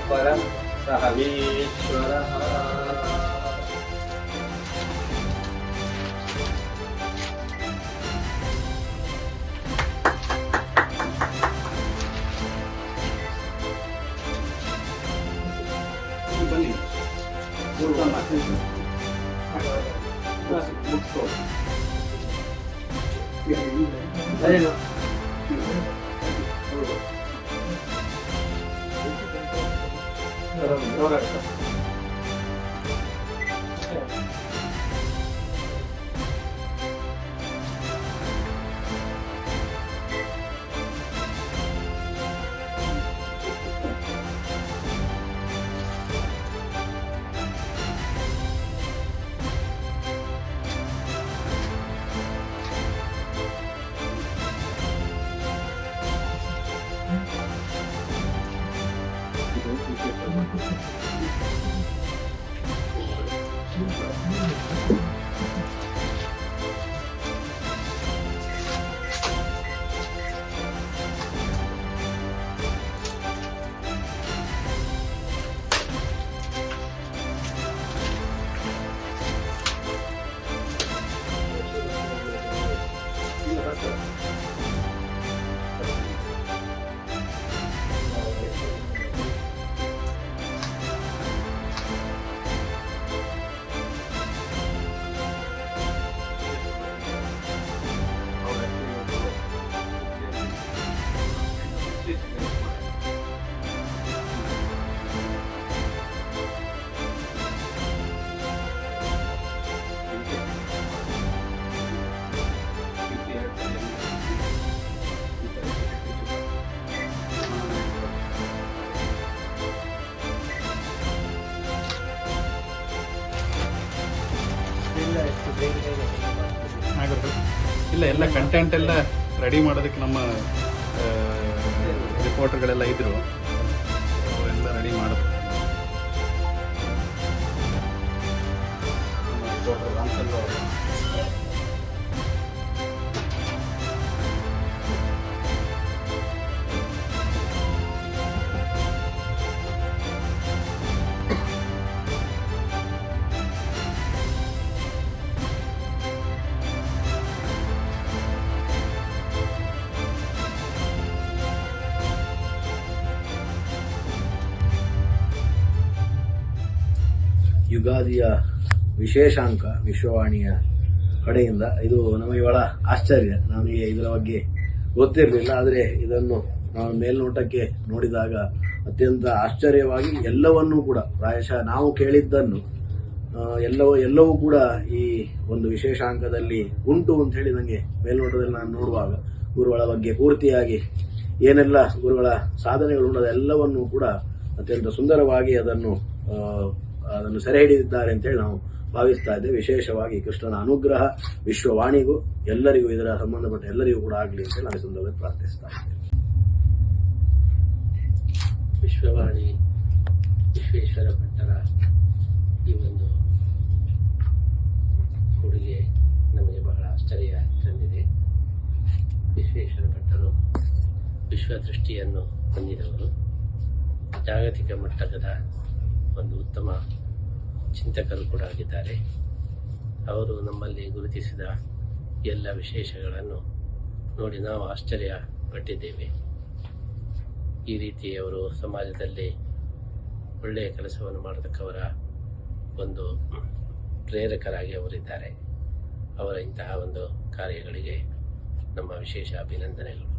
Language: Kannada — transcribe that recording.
परं सहवीश्वरः ಇಲ್ಲ ಎಲ್ಲ ಕಂಟೆಂಟ್ ಎಲ್ಲ ರೆಡಿ ಮಾಡೋದಕ್ಕೆ ನಮ್ಮ ರಿಪೋರ್ಟರ್ಗಳೆಲ್ಲ ಇದ್ರು, ಅವರೆಲ್ಲ ರೆಡಿ ಮಾಡಿದ್ರು. ಯುಗಾದಿಯ ವಿಶೇಷಾಂಕ ವಿಶ್ವವಾಣಿಯ ಕಡೆಯಿಂದ ಇದು ನಮಗೆ ಬಹಳ ಆಶ್ಚರ್ಯ. ನಮಗೆ ಇದರ ಬಗ್ಗೆ ಗೊತ್ತಿರಲಿಲ್ಲ. ಆದರೆ ಇದನ್ನು ನಾವು ಮೇಲ್ನೋಟಕ್ಕೆ ನೋಡಿದಾಗ ಅತ್ಯಂತ ಆಶ್ಚರ್ಯವಾಗಿ ಎಲ್ಲವನ್ನೂ ಕೂಡ ಪ್ರಾಯಶಃ ನಾವು ಕೇಳಿದ್ದನ್ನು ಎಲ್ಲವೂ ಕೂಡ ಈ ಒಂದು ವಿಶೇಷಾಂಕದಲ್ಲಿ ಉಂಟು ಅಂತ ಹೇಳಿ ನನಗೆ ಮೇಲ್ನೋಟದಲ್ಲಿ ನಾನು ನೋಡುವಾಗ ಗುರುಗಳ ಬಗ್ಗೆ ಪೂರ್ತಿಯಾಗಿ ಏನೆಲ್ಲ ಗುರುಗಳ ಸಾಧನೆಗಳು ಅದೆಲ್ಲವನ್ನೂ ಕೂಡ ಅತ್ಯಂತ ಸುಂದರವಾಗಿ ಅದನ್ನು ಸೆರೆ ಹಿಡಿದಿದ್ದಾರೆ ಅಂತೇಳಿ ನಾವು ಭಾವಿಸ್ತಾ ಇದ್ದೇವೆ. ವಿಶೇಷವಾಗಿ ಕೃಷ್ಣನ ಅನುಗ್ರಹ ವಿಶ್ವವಾಣಿಗೂ ಎಲ್ಲರಿಗೂ ಇದರ ಸಂಬಂಧಪಟ್ಟ ಎಲ್ಲರಿಗೂ ಕೂಡ ಆಗಲಿ ಅಂತ ನಾನು ಸಂದರ್ಭದಲ್ಲಿ ಪ್ರಾರ್ಥಿಸ್ತಾ ಇದ್ದೇವೆ. ವಿಶ್ವವಾಣಿ ವಿಶ್ವೇಶ್ವರ ಭಟ್ಟರ ಈ ಒಂದು ಕೊಡುಗೆ ನಮಗೆ ಬಹಳ ಆಶ್ಚರ್ಯ ತಂದಿದೆ. ವಿಶ್ವೇಶ್ವರ ಭಟ್ಟರು ವಿಶ್ವದೃಷ್ಟಿಯನ್ನು ಹೊಂದಿದವರು, ಜಾಗತಿಕ ಮಟ್ಟದ ಒಂದು ಉತ್ತಮ ಚಿಂತಕರು ಕೂಡ ಆಗಿದ್ದಾರೆ. ಅವರು ನಮ್ಮಲ್ಲಿ ಗುರುತಿಸಿದ ಎಲ್ಲ ವಿಶೇಷಗಳನ್ನು ನೋಡಿ ನಾವು ಆಶ್ಚರ್ಯಪಟ್ಟಿದ್ದೇವೆ. ಈ ರೀತಿ ಅವರು ಸಮಾಜದಲ್ಲಿ ಒಳ್ಳೆಯ ಕೆಲಸವನ್ನು ಮಾಡತಕ್ಕವರ ಒಂದು ಪ್ರೇರಕರಾಗಿ ಅವರಿದ್ದಾರೆ. ಅವರ ಇಂತಹ ಒಂದು ಕಾರ್ಯಗಳಿಗೆ ನಮ್ಮ ವಿಶೇಷ ಅಭಿನಂದನೆಗಳು.